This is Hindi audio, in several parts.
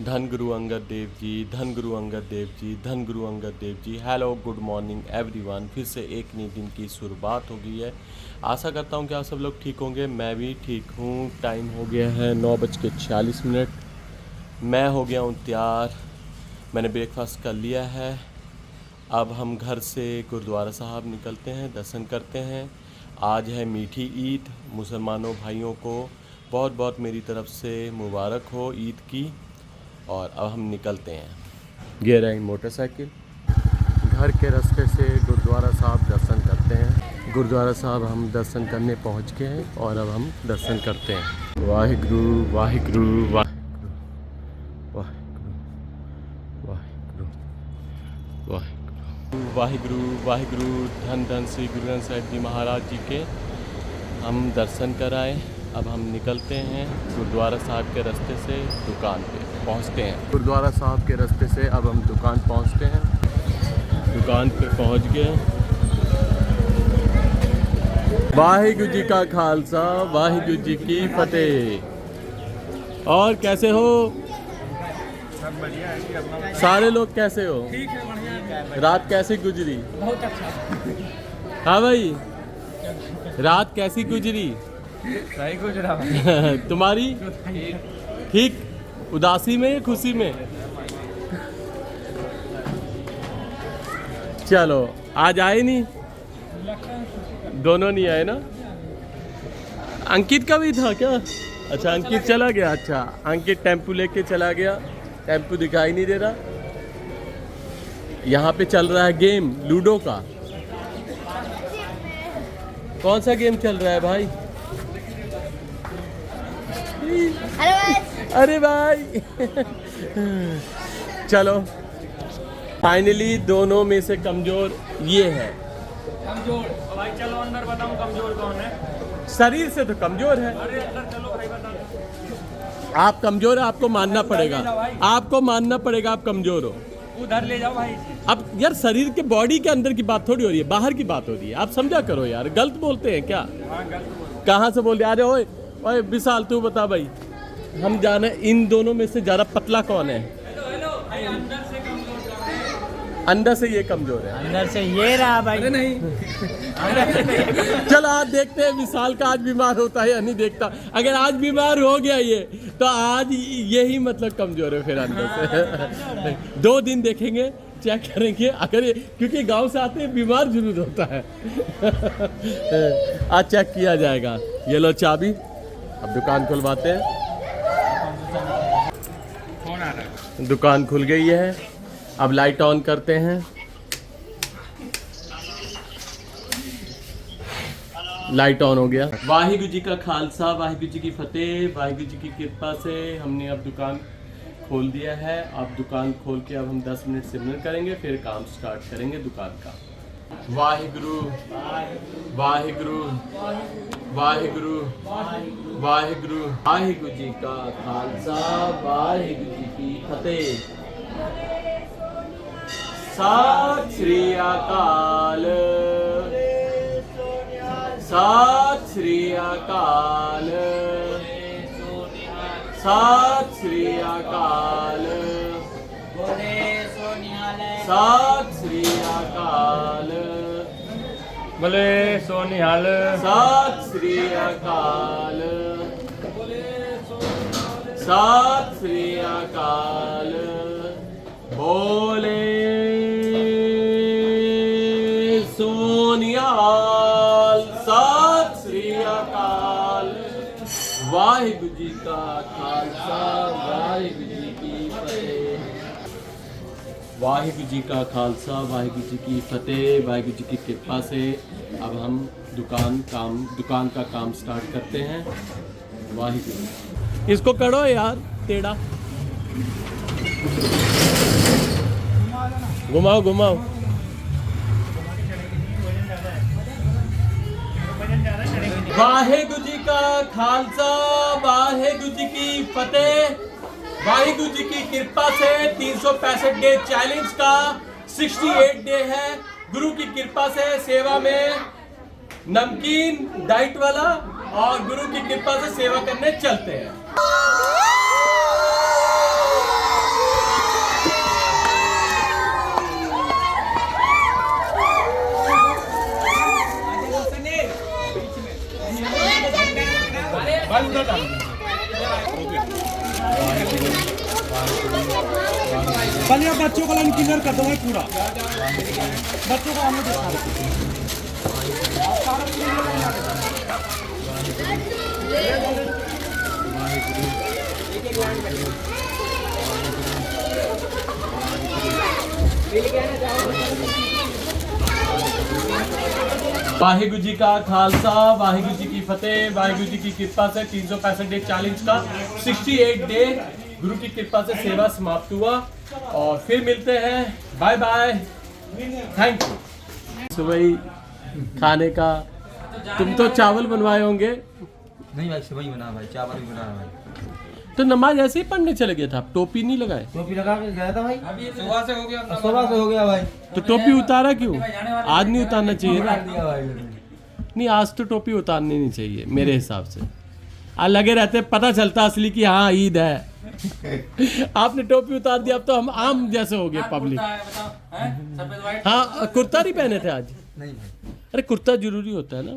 धन गुरु अंगद देव जी, धन गुरु अंगद देव जी, धन Guru Angad Dev ji. Hello, good morning everyone. फिर से एक नई दिन की शुरुआत हो गई है। आशा करता हूँ कि आप सब लोग ठीक होंगे। मैं भी ठीक हूँ। टाइम हो गया है 9:46। मैं हो गया हूँ तैयार। मैंने ब्रेकफास्ट कर लिया है। अब हम घर से गुरुद्वारा साहब निकलते हैं, दर्शन करते हैं। आज है मीठी ईद। मुसलमानों भाइयों को बहुत बहुत मेरी तरफ से मुबारक हो ईद की। और अब हम निकलते हैं। ये रही मोटरसाइकिल। घर के रास्ते से गुरुद्वारा साहब दर्शन करते हैं। गुरुद्वारा साहब हम दर्शन करने पहुंच गए हैं और अब हम दर्शन करते हैं। वाहिगुरु वाहिगुरु वाहिगुरु वाहिगुरु वाहिगुरु वाहिगुरु वाहिगुरु। धन धन श्री गुरु ग्रंथ साहिब जी महाराज जी के हम दर्शन कराए। अब हम निकलते हैं गुरुद्वारा साहब के रास्ते से दुकान पे पहुंचते हैं। गुरुद्वारा साहब के रास्ते से अब हम दुकान पहुंचते हैं। दुकान पे पहुंच गए। वाहिगुरु जी का खालसा, वाहिगुरु जी की फतेह। और कैसे हो? सब बढ़िया है। सारे लोग कैसे हो? ठीक है, बढ़िया है। रात कैसी गुजरी? बहुत अच्छा। हाँ भाई, रात कैसी गुजरी? सही गुजरा। तुम्हारी? ठीक। उदासी में या खुशी में? चलो, आज आए नहीं? दोनों नहीं आए ना? अंकित का भी था क्या? अच्छा, अंकित चला गया। अच्छा, अंकित टेम्पू लेके चला गया। टेम्पू दिखाई नहीं दे रहा। यहाँ पे चल रहा है गेम लूडो का। कौन सा गेम चल रहा है भाई? अरे भाई चलो, फाइनली दोनों में से कमजोर ये है। कमजोर भाई, चलो अंदर बताऊं कमजोर कौन है। शरीर से तो कमजोर है। अरे अंदर चलो भाई, बता दो। आप कमजोर है, आपको मानना पड़ेगा। आपको मानना पड़ेगा आप कमजोर हो। उधर ले जाओ भाई। अब यार, शरीर के बॉडी के अंदर की बात थोड़ी हो रही है, बाहर की बात हो रही है। आप समझा करो यार, गलत बोलते हैं क्या? हाँ, गलत बोल। कहाँ से बोल रहे? अरे ओए ओए विशाल, तू बता भाई, हम जाने इन दोनों में से ज्यादा पतला कौन है? हेलो भाई, अंदर से कमजोर कौन है? अंदर से ये कमजोर है। अंदर से ये रहा भाई। अरे नहीं। चलो आज देखते हैं विशाल का आज बीमार होता है या नहीं। देखता, अगर आज बीमार हो गया ये, तो आज यही मतलब कमजोर है फिर अंदर से। 2 दिन देखेंगे, चेक करेंगे। अगर ये, क्योंकि गांव से आते हैं बीमार जरूर होता है। आज चेक किया जाएगा। ये लो चाबी, अब दुकान खुलवाते हैं। कौन आ रहा है? दुकान खुल गई है। अब लाइट ऑन करते हैं। लाइट ऑन हो गया। वाहिगुरु जी का खालसा, वाहिगुरु जी की फतेह। वाहिगुरु जी की कृपा से हमने अब दुकान खोल दिया है। अब दुकान खोल के अब हम 10 मिनट सिमरन करेंगे, फिर काम स्टार्ट करेंगे दुकान का। वाहिगुरु वाहिगुरु वाहिगुरु वाहिगुरु। वाहिगुरु जी का खालसा, वाहिगुरु जी की फतेह। सत श्री अकाल, सत श्री अकाल, सत श्री अकाल, सत श्री अकाल, बोले सोनिहाल। सत श्री अकाल, सत श्री अकाल। बोले सोनिहाल, सत श्री अकाल। वाहिगुरु जी का खालसा, वाहिगुरु जी की फतेह। वाहिगुरु जी का खालसा, वाहिगुरु जी की फतेह। वाहिगुरु जी की कृपा से अब हम दुकान का काम स्टार्ट करते हैं। वाहिगुरु। इसको करो यार टेढ़ा, घुमाओ घुमाओ। वाहिगुरु जी का खालसा, वाहिगुरु जी की फतेह। वाहिगुरु जी की कृपा से 365 डे चैलेंज का 68 डे है। गुरु की कृपा से सेवा में नमकीन डाइट वाला और गुरु की कृपा से सेवा करने चलते हैं। पहले आप बच्चों का लाइन क्लियर कर दो भाई पूरा, बच्चों का हमने देखा। वाहिगुरु जी का खालसा, वाहिगुरु जी की फतेह, वाहिगुरु जी की कृपा से 365 डे चैलेंज का 68 डे गुरु की कृपा से सेवा समाप्त हुआ और फिर मिलते हैं। Bye bye, thank you. सुबह खाने का तुम तो चावल बनवाए होंगे, नहीं भाई सुबह ही बना भाई, चावल भी बना भाई। तो नमाज ऐसे ही पढ़ने चले गया था, टोपी नहीं लगाए? टोपी लगा के गया था भाई, सुबह से हो गया अपना सुबह से हो गया भाई। तो टोपी उतारा क्यों? आज नहीं उतारना चाहिए ना। उतार दिया भाई। नहीं, आज तो टोपी उतारनी नहीं चाहिए मेरे हिसाब से। आज लगे रहते पता चलता असली कि हाँ ईद है। आपने टोपी उतार दिया, अब तो हम आम जैसे हो गए पब्लिक। बताओ हैं सफेद वाइट हाँ, कुर्ता नहीं पहने थे आज? नहीं भाई, अरे कुर्ता जरूरी होता है ना।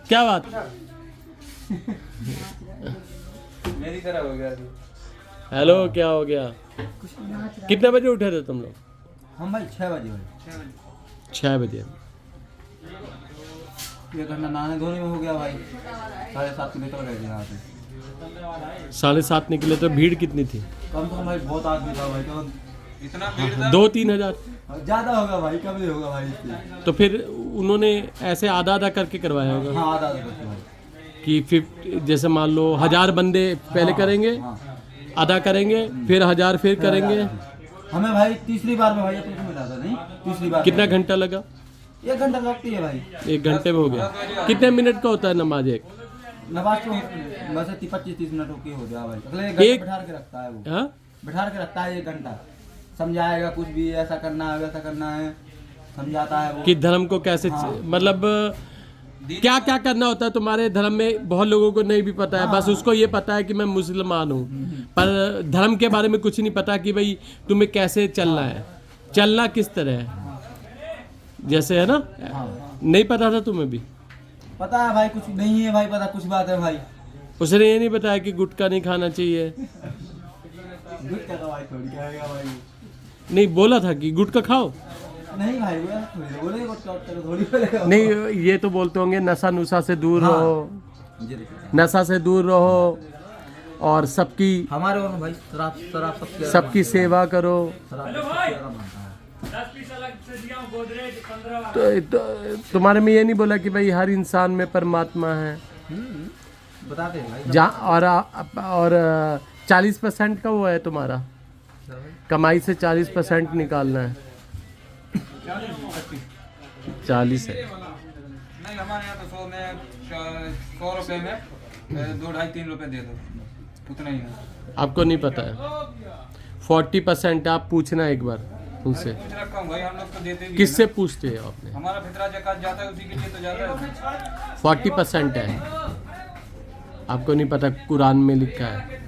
क्या बात? मेरी तरह हो गया। हेलो, क्या हो गया? कितने बजे उठे थे तुम लोग? हम भाई 6 बजे भाई, 6 बजे। 1 घंटा नहाने धोने में हो गया भाई। 7:30 निकल गए थे यहाँ से। 7:30 निकले तो भीड़ कितनी थी? कम से कम भाई बहुत आदमी था भाई, तो इतना भीड़ था 2-3 हजार। ज्यादा होगा भाई, कम नहीं होगा भाई इससे। तो फिर उन्होंने ऐसे आधा आधा करके करवाया होगा हाँ आधा करके भाई। कि 50, जैसे मान लो 1000 बंदे पहले करेंगे, हाँ। अदा करेंगे, फिर 1000 फिर करेंगे। हमें भाई तीसरी बार में भाई अपन को मिला था, नहीं तीसरी बार। कितना घंटा लगा? 1 घंटा लगती है भाई। 1 घंटे में हो गया। कितने मिनट का होता है नमाज एक? नमाज तो वैसे 25-30 मिनट होके हो गया भाई। अगले 1 घंटा एक- बैठा के रखता है वो, हाँ? बैठा के रखता है 1 घंटा, समझाएगा कुछ भी, ऐसा करना है वैसा करना है, समझाता है वो। कि धर्म को कैसे हाँ। मतलब क्या क्या करना होता है तुम्हारे धर्म में? बहुत लोगों को नहीं भी पता है, बस उसको ये पता है कि मैं मुसलमान हूँ, पर धर्म के बारे में कुछ नहीं पता कि भाई तुम्हें कैसे चलना है, चलना किस तरह है, जैसे है ना। हाँ। नहीं पता था तुम्हें भी? पता है भाई, कुछ नहीं है भाई पता, कुछ बात है भाई। उसने ये नहीं बताया कि गुटखा नहीं खाना चाहिए? गुटखा तो भाई थोड़ी खाएगा भाई। नहीं, बोला था कि गुटखा खाओ? नहीं भाई वो बोले गुटखा तो थोड़ी बोलेगा। नहीं, ये तो बोलते होंगे नशा नुशा से दूर हाँ। रहो, ये देखिए, नशा से दूर रहो और सबकी हमारे और भाई शराब शराब सबकी सेवा करो। शराब सबसे ज्यादा मानता है। 10 पीस अलग से दिया हूं, गोदरेज 15 तो तुम्हारे में ये नहीं बोला कि भाई हर इंसान में परमात्मा है? बताते हैं भाई। जहाँ और 40% का वो है तुम्हारा, कमाई से 40% निकालना है। 40 है। नहीं हमारे यहाँ तो 100 में 100 रुपए में 2-2.5-3 रुपए दे दो, उतना ही है। आपको नहीं पता है? 40% आप पूछना एक बार उनसे। कुछ रखा हूँ भाई, हम लोग तो देते भी हैं किससे पूछते हो आपने? ना। हमारा फितरा जकात जाता है उसी के लिए तो जाता है। 40% है, आपको नहीं पता? कुरान में लिखा है।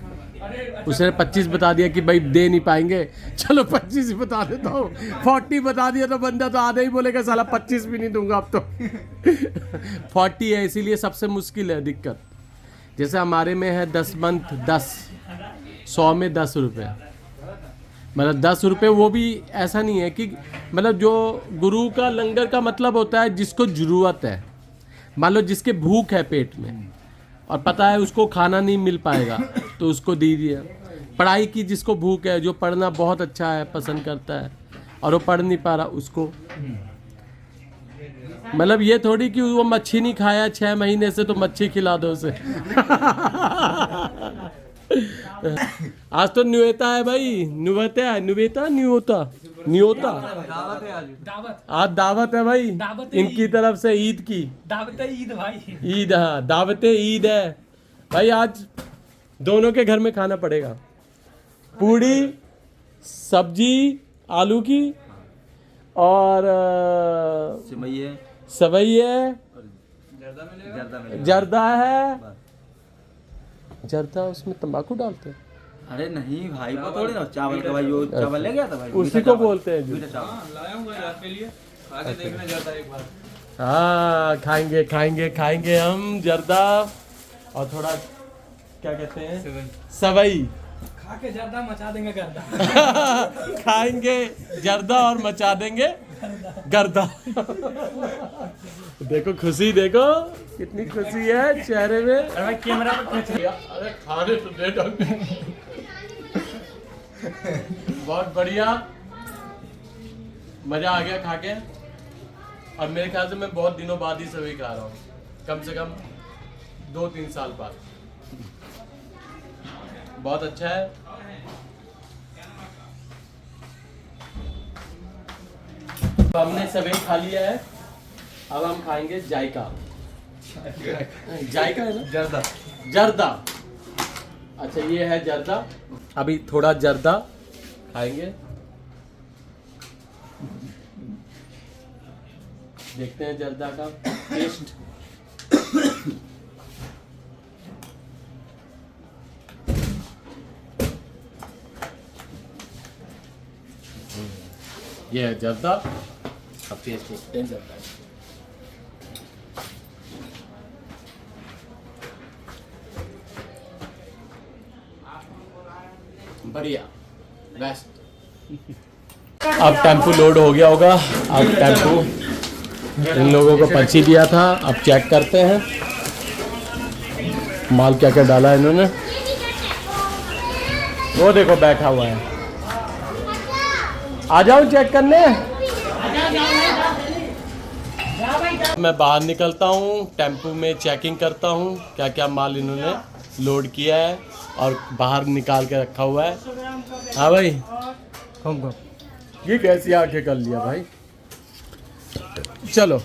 उसने 25 बता दिया कि भाई दे नहीं पाएंगे, चलो 25 ही बता देता हूँ। 40 बता दिया तो बंदा तो आधा ही बोलेगा साला 25 भी नहीं दूंगा अब तो। 40 है, इसीलिए सबसे मुश्किल है दिक्कत। जैसे हमारे में है 10 मंथ 10, 100 में 10 रुपये, मतलब 10 रुपये। वो भी ऐसा नहीं है कि मतलब जो गुरु का लंगर का मतलब होता है जिसको ज़रूरत है, मान लो जिसके भूख है पेट में और पता है उसको खाना नहीं मिल पाएगा तो उसको दे दिया। पढ़ाई की जिसको भूख है, जो पढ़ना बहुत अच्छा है, पसंद करता है और वो पढ़ नहीं पा रहा, उसको। मतलब ये थोड़ी कि वो मच्छी नहीं खाया 6 महीने से तो मच्छी खिला दो उसे। आज तो न्योता है भाई, न्योता है, न्योता न्योता न्योता दावत है आज। दावत आज दावत है भाई, दावत इनकी तरफ से ईद की। दावत ईद भाई। ईद, हाँ, दावत ईद है भाई। आज दोनों के घर में खाना पड़ेगा, पूड़ी सब्जी आलू की और सिमई है, सवई है, जर्दा में। जर्दा है। जर्दा उसमें तंबाकू डालते हैं? अरे नहीं भाई, वो थोड़ी ना चावल का भाई, वो चावल ले गया था भाई, उसी मीठा को चावल। बोलते हैं जो। मीठा चावल। लाया हूँ भाई आपके लिए, आगे देखने जाता है एक बार। हाँ, खाएंगे खाएंगे खाएंगे हम जर्दा और थोड़ा क्या कहते हैं, सवई। खा के ज्यादा मचा देंगे गर्दा। खाएंगे जर्दा और मचा देंगे गर्दा। देखो खुशी, देखो कितनी खुशी है चेहरे में। अरे भाई कैमरा पर अरे खाने तो दे डॉक्टर। बहुत बढ़िया, मजा आ गया खा के। और मेरे ख्याल से मैं बहुत दिनों बाद ही सभी खा रहा हूँ, कम से कम 2-3 साल बाद। बहुत अच्छा है। तो हमने सभी खा लिया है, अब हम खाएंगे जायका। जायका है ना? जर्दा। जर्दा। अच्छा ये है जर्दा। अभी थोड़ा जर्दा खाएंगे, देखते हैं जर्दा का टेस्ट। ये है जर्दा, अब टेस्ट देखते हैं जर्दा। बढ़िया, बेस्ट। अब टेम्पो लोड हो गया होगा। अब टेम्पो इन लोगों को पर्ची दिया था, अब चेक करते हैं माल क्या क्या डाला है इन्होंने। वो देखो बैठा हुआ है, आ जाओ चेक करने। मैं बाहर निकलता हूँ, टेम्पो में चेकिंग करता हूँ क्या क्या माल इन्होंने लोड किया है और बाहर निकाल के रखा हुआ है। हाँ भाई, ये कैसी आंखें कर लिया भाई। चलो,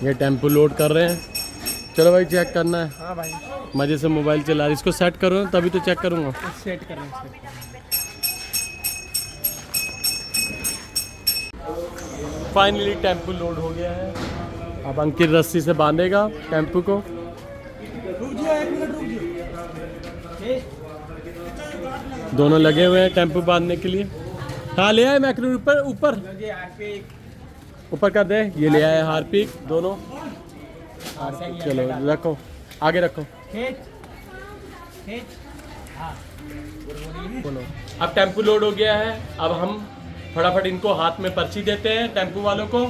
ये टेम्पो लोड कर रहे हैं। चलो भाई चेक करना है। हाँ भाई मजे से मोबाइल चला रही, इसको सेट करो ना, तभी तो चेक करूँगा। सेट कर रहे हैं। फाइनली टेम्पो लोड हो गया है। अब अंकित रस्सी से बांधेगा टेम्पो को। रुक जाओ, 1 मिनट रुक जाओ। दोनों लगे हुए हैं टेम्पो बांधने के लिए। हाँ ले आए मैक्रो, ऊपर ऊपर ऊपर कर दे। ये ले आए हार्पिक दोनों। चलो रखो, आगे रखो। बोलो। अब टेम्पो लोड हो गया है। अब हम फटाफट इनको हाथ में पर्ची देते हैं टेम्पो वालों को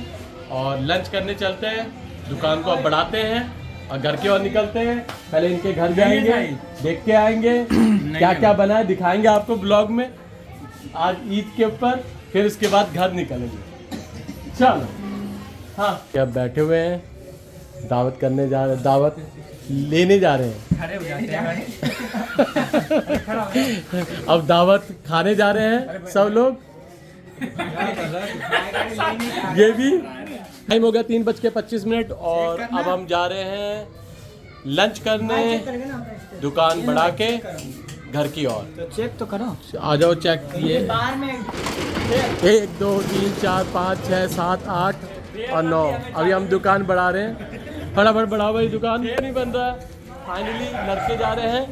और लंच करने चलते हैं। दुकान को अब बढ़ाते हैं और घर की ओर निकलते हैं। पहले इनके घर जाएंगे, देख के आएंगे क्या क्या बना है, दिखाएंगे आपको ब्लॉग में आज ईद के ऊपर। फिर उसके बाद घर निकलेंगे। चलो हाँ, अब बैठे हुए हैं, दावत करने जा रहे, दावत लेने जा रहे हैं। खड़े हो जाते हैं भाई। अब दावत खाने जा रहे हैं सब लोग। ये भी टाइम हो गया 3:25 और अब हम जा रहे हैं लंच करने दुकान बढ़ा के घर की ओर। तो चेक तो करो। आ जाओ चेक। ये बाहर में 1 2 3 4 5 6 7 8 और 9। अभी हम दुकान बढ़ा रहे हैं, फटाफट बढ़ाओ भाई दुकान। ये नहीं बन रहा है। फाइनली लड़के जा रहे हैं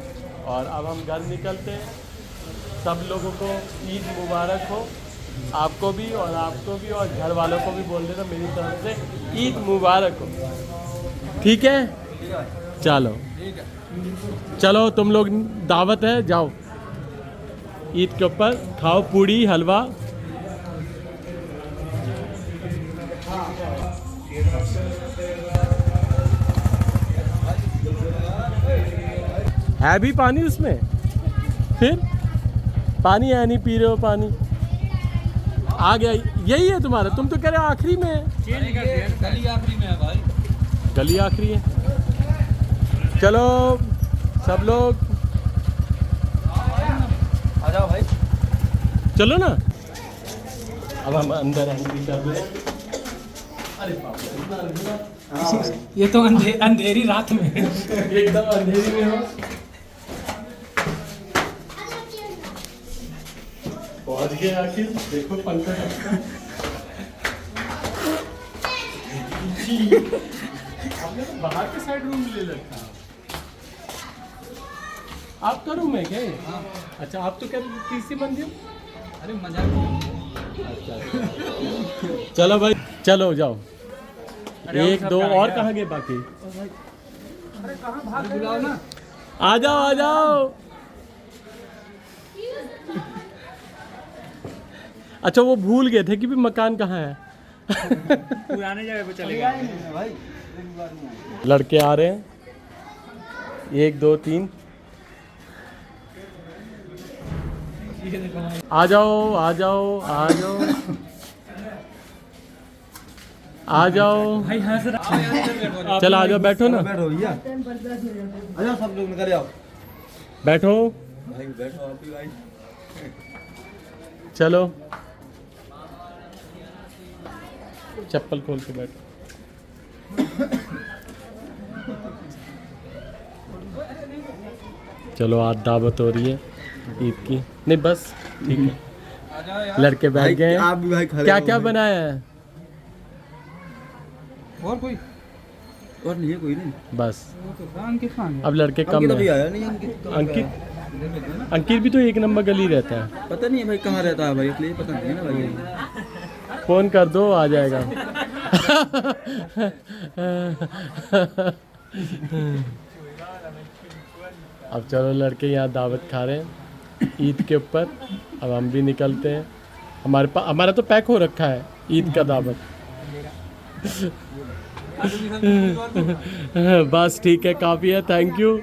और अब हम घर निकलते हैं। सब लोगों को ईद मुबारक हो, आपको भी और आपको भी और घर वालों को भी बोल देना मेरी तरफ से ईद मुबारक हो। ठीक है, चलो चलो तुम लोग दावत है, जाओ ईद के ऊपर खाओ पूड़ी हलवा। है भी पानी उसमें? फिर पानी है नहीं, पी रहे हो पानी? आ गया, यही है तुम्हारा? तुम तो कह रहे हो आखिरी में है। गली आखिरी में है भाई। गली आखिरी है। चलो सब लोग आ जाओ भाई। चलो ना। अब हम अंदर एंट्री कर रहे हैं। अरे बाप रे, इतना अंधेरा। ये तो अंधेरी रात में एकदम अंधेरी में हो। पहुंच गए आखिर। देखो पंखा आपने तो बाहर के साइड रूम ले रखा। आपका रूम है क्या? अच्छा, आप तो क्या तीसरी मंजिल? अरे मजाक। चलो भाई, चलो जाओ। अरे 1 2 और कहाँ गए बाकी? बुलाओ ना। आ जाओ आ जाओ। अच्छा वो भूल गए थे कि भी मकान कहाँ है। पुराने जगह पे चले गए भाई लड़के आ रहे हैं, 1 2 3। आ जाओ आ जाओ आ जाओ आ जाओ। भाई हाँ सर चल आ जाओ, बैठो ना, बैठो भैया, आ जाओ सब लोग निकल आओ। बैठो, भाई बैठो आप भी भाई। चलो चप्पल खोल के बैठो। चलो आज दावत हो रही है ईद की। नहीं बस ठीक है, आ जाओ यार। लड़के बैठ भाई, गए हैं। आप भी भाई खड़े क्या हो क्या भाई। बनाया है? और कोई और नहीं है कोई नहीं। बस वो तो अंकित कहाँ गया? अब लड़के कम अंकित अभी है। आया नहीं। अंकित अंकित भी तो 1 नंबर गली रहता है। पता नहीं है भाई कहाँ रहता है भाई, इसलिए पता नहीं है ना भाई। फोन कर दो आ जाएगा। अब चलो लड़के यहाँ दावत खा रहे हैं ईद के ऊपर। अब हम भी निकलते हैं, हमारा तो पैक हो रखा है ईद का दावत। बस ठीक है, काफ़ी है, थैंक यू।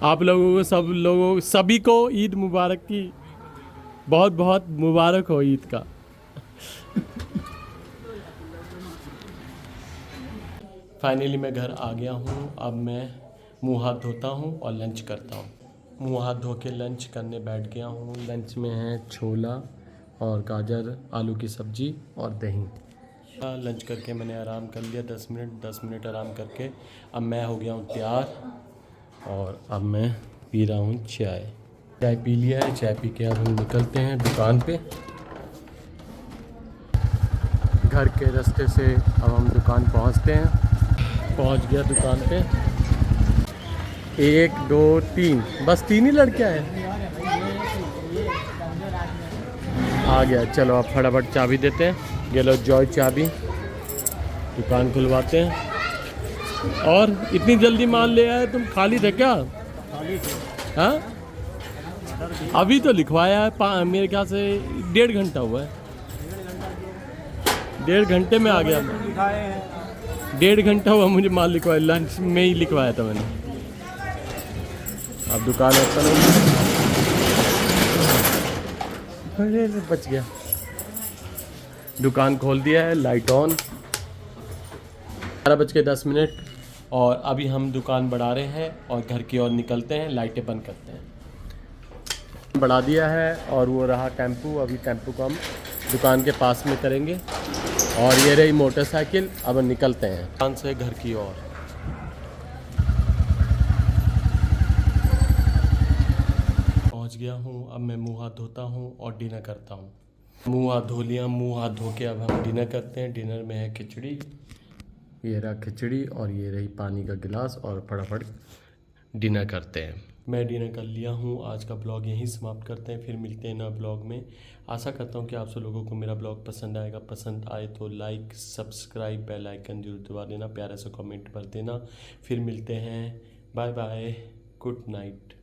आप लोगों को सभी को ईद मुबारक की, बहुत बहुत मुबारक हो ईद का। फाइनली मैं घर आ गया हूँ। अब मैं मुँह हाथ धोता हूँ और लंच करता हूँ। मुँह हाथ धो के लंच करने बैठ गया हूँ। लंच में है छोला और गाजर आलू की सब्जी और दही। लंच करके मैंने आराम कर लिया 10 मिनट आराम करके अब मैं हो गया हूँ तैयार और अब मैं पी रहा हूँ चाय पी लिया है। चाय पी के अब हम निकलते हैं दुकान पे। घर के रास्ते से अब हम दुकान पहुँचते हैं। पहुँच गया दुकान पे। 1 2 3 बस 3 ही लड़के आए। आ गया, चलो अब फटाफट चाबी देते हैं। ये लो जॉय चाबी, दुकान खुलवाते हैं। और इतनी जल्दी माल ले आए तुम, खाली थे क्या? हाँ अभी तो लिखवाया है, मेरे ख्याल से 1.5 घंटा हुआ है। 1.5 घंटे में आ गया मैं। 1.5 घंटा हुआ मुझे माल लिखवाया, लंच में ही लिखवाया था मैंने। अब दुकान ओपन हो गई। अरे बच गया। दुकान खोल दिया है, लाइट ऑन। 12:10 और अभी हम दुकान बढ़ा रहे हैं और घर की ओर निकलते हैं। लाइटें बंद करते हैं। बढ़ा दिया है और वो रहा टेम्पू। अभी टेम्पू को हम दुकान के पास में करेंगे और ये रही मोटरसाइकिल। अब निकलते हैं दुकान से घर की ओर। पहुंच गया हूं। अब मैं मुंह हाथ धोता हूं और डिनर करता हूं। मुंह हाथ धो लिया। मुंह हाथ धो के अब हम डिनर करते हैं। डिनर में है खिचड़ी, ये रहा खिचड़ी और ये रही पानी का गिलास और फटाफट डिनर करते हैं। मैं डिनर कर लिया हूँ। आज का ब्लॉग यहीं समाप्त करते हैं, फिर मिलते हैं नए ब्लॉग में। आशा करता हूँ कि आप सब लोगों को मेरा ब्लॉग पसंद आएगा। पसंद आए तो लाइक सब्सक्राइब बेल आइकन जरूर दबा देना, प्यारा सा कमेंट कर देना। फिर मिलते हैं, बाय बाय, गुड नाइट।